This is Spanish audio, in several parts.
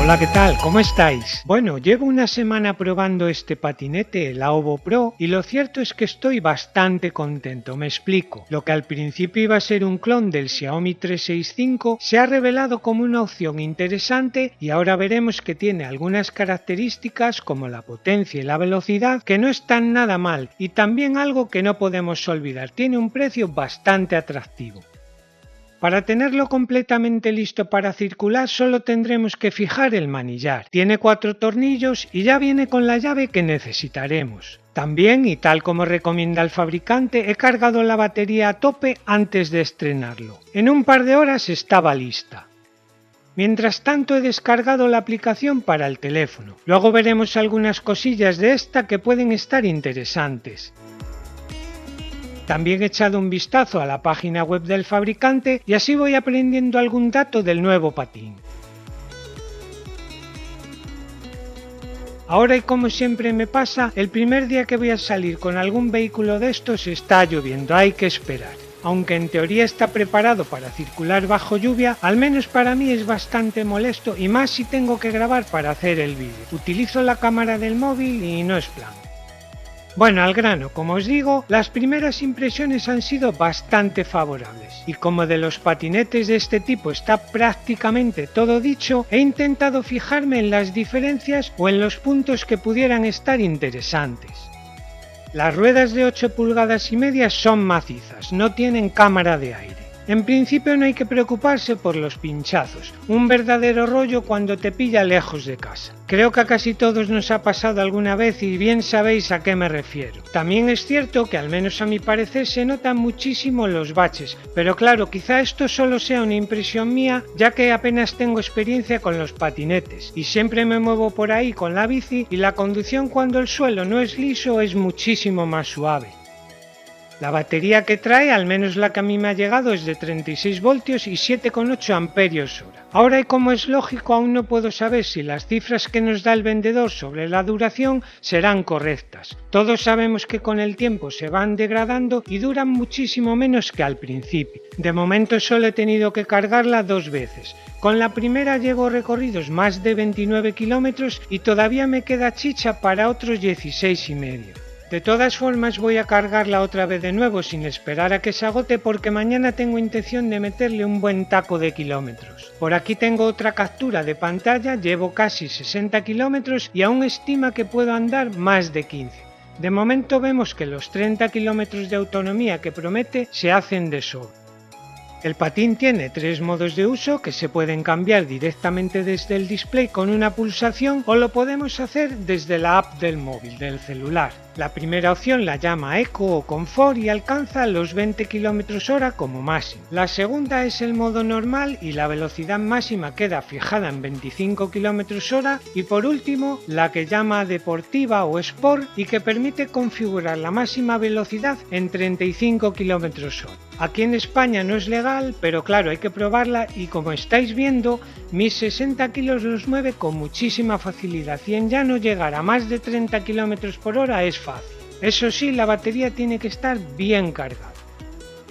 Hola, ¿qué tal? ¿Cómo estáis? Bueno, llevo una semana probando este patinete, el Aovo Pro, y lo cierto es que estoy bastante contento. Me explico. Lo que al principio iba a ser un clon del Xiaomi 365 se ha revelado como una opción interesante y ahora veremos que tiene algunas características como la potencia y la velocidad que no están nada mal, y también algo que no podemos olvidar, tiene un precio bastante atractivo. Para tenerlo completamente listo para circular solo tendremos que fijar el manillar. Tiene 4 tornillos y ya viene con la llave que necesitaremos. También, y tal como recomienda el fabricante, he cargado la batería a tope antes de estrenarlo. En un par de horas estaba lista. Mientras tanto he descargado la aplicación para el teléfono. Luego veremos algunas cosillas de esta que pueden estar interesantes. También he echado un vistazo a la página web del fabricante y así voy aprendiendo algún dato del nuevo patín. Ahora, y como siempre me pasa, el primer día que voy a salir con algún vehículo de estos está lloviendo, hay que esperar. Aunque en teoría está preparado para circular bajo lluvia, al menos para mí es bastante molesto y más si tengo que grabar para hacer el vídeo. Utilizo la cámara del móvil y no es plan. Bueno, al grano, como os digo, las primeras impresiones han sido bastante favorables y como de los patinetes de este tipo está prácticamente todo dicho, he intentado fijarme en las diferencias o en los puntos que pudieran estar interesantes. Las ruedas de 8,5 pulgadas son macizas, no tienen cámara de aire. En principio no hay que preocuparse por los pinchazos, un verdadero rollo cuando te pilla lejos de casa. Creo que a casi todos nos ha pasado alguna vez y bien sabéis a qué me refiero. También es cierto que al menos a mi parecer se notan muchísimo los baches, pero claro, quizá esto solo sea una impresión mía ya que apenas tengo experiencia con los patinetes y siempre me muevo por ahí con la bici y la conducción cuando el suelo no es liso es muchísimo más suave. La batería que trae, al menos la que a mí me ha llegado, es de 36 voltios y 7,8 amperios hora. Ahora, y como es lógico, aún no puedo saber si las cifras que nos da el vendedor sobre la duración serán correctas. Todos sabemos que con el tiempo se van degradando y duran muchísimo menos que al principio. De momento solo he tenido que cargarla 2 veces. Con la primera llevo recorridos más de 29 kilómetros y todavía me queda chicha para otros 16,5. De todas formas voy a cargarla otra vez de nuevo sin esperar a que se agote porque mañana tengo intención de meterle un buen taco de kilómetros. Por aquí tengo otra captura de pantalla, llevo casi 60 kilómetros y aún estima que puedo andar más de 15. De momento vemos que los 30 kilómetros de autonomía que promete se hacen de sobra. El patín tiene 3 modos de uso que se pueden cambiar directamente desde el display con una pulsación o lo podemos hacer desde la app del móvil, del celular. La primera opción la llama Eco o Confort y alcanza los 20 km/h como máximo. La segunda es el modo normal y la velocidad máxima queda fijada en 25 km/h y por último la que llama Deportiva o Sport y que permite configurar la máxima velocidad en 35 km/h. Aquí en España no es legal, pero claro, hay que probarla y como estáis viendo, mis 60 kilos los mueve con muchísima facilidad y en llano llegar a más de 30 km/h es fácil. Eso sí, la batería tiene que estar bien cargada.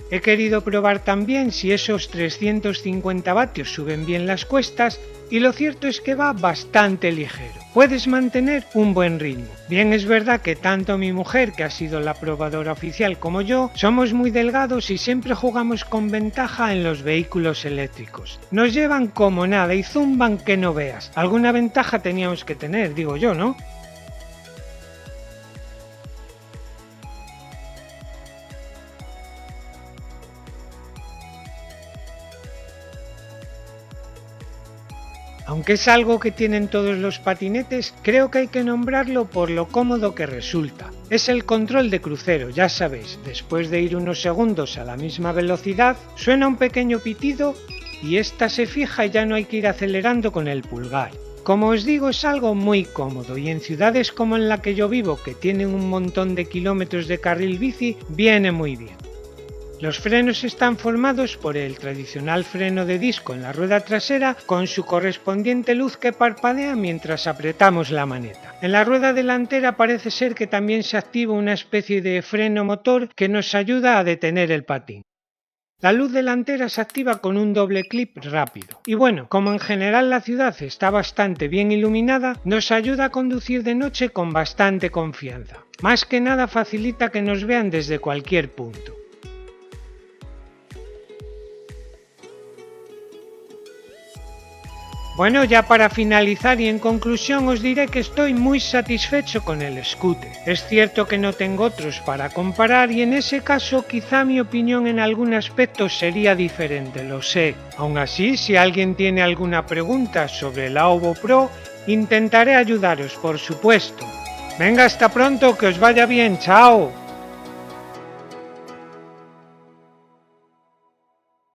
He querido probar también si esos 350 vatios suben bien las cuestas y lo cierto es que va bastante ligero. Puedes mantener un buen ritmo. Bien, es verdad que tanto mi mujer, que ha sido la probadora oficial, como yo, somos muy delgados y siempre jugamos con ventaja en los vehículos eléctricos. Nos llevan como nada y zumban que no veas. Alguna ventaja teníamos que tener, digo yo, ¿no? Aunque es algo que tienen todos los patinetes, creo que hay que nombrarlo por lo cómodo que resulta. Es el control de crucero, ya sabéis, después de ir unos segundos a la misma velocidad, suena un pequeño pitido y esta se fija y ya no hay que ir acelerando con el pulgar. Como os digo, es algo muy cómodo y en ciudades como en la que yo vivo, que tienen un montón de kilómetros de carril bici, viene muy bien. Los frenos están formados por el tradicional freno de disco en la rueda trasera con su correspondiente luz que parpadea mientras apretamos la maneta. En la rueda delantera parece ser que también se activa una especie de freno motor que nos ayuda a detener el patín. La luz delantera se activa con un doble clip rápido. Y bueno, como en general la ciudad está bastante bien iluminada, nos ayuda a conducir de noche con bastante confianza. Más que nada facilita que nos vean desde cualquier punto. Bueno, ya para finalizar y en conclusión os diré que estoy muy satisfecho con el scooter. Es cierto que no tengo otros para comparar y en ese caso quizá mi opinión en algún aspecto sería diferente, lo sé. Aún así, si alguien tiene alguna pregunta sobre la OVO Pro, intentaré ayudaros, por supuesto. Venga, hasta pronto, que os vaya bien, chao.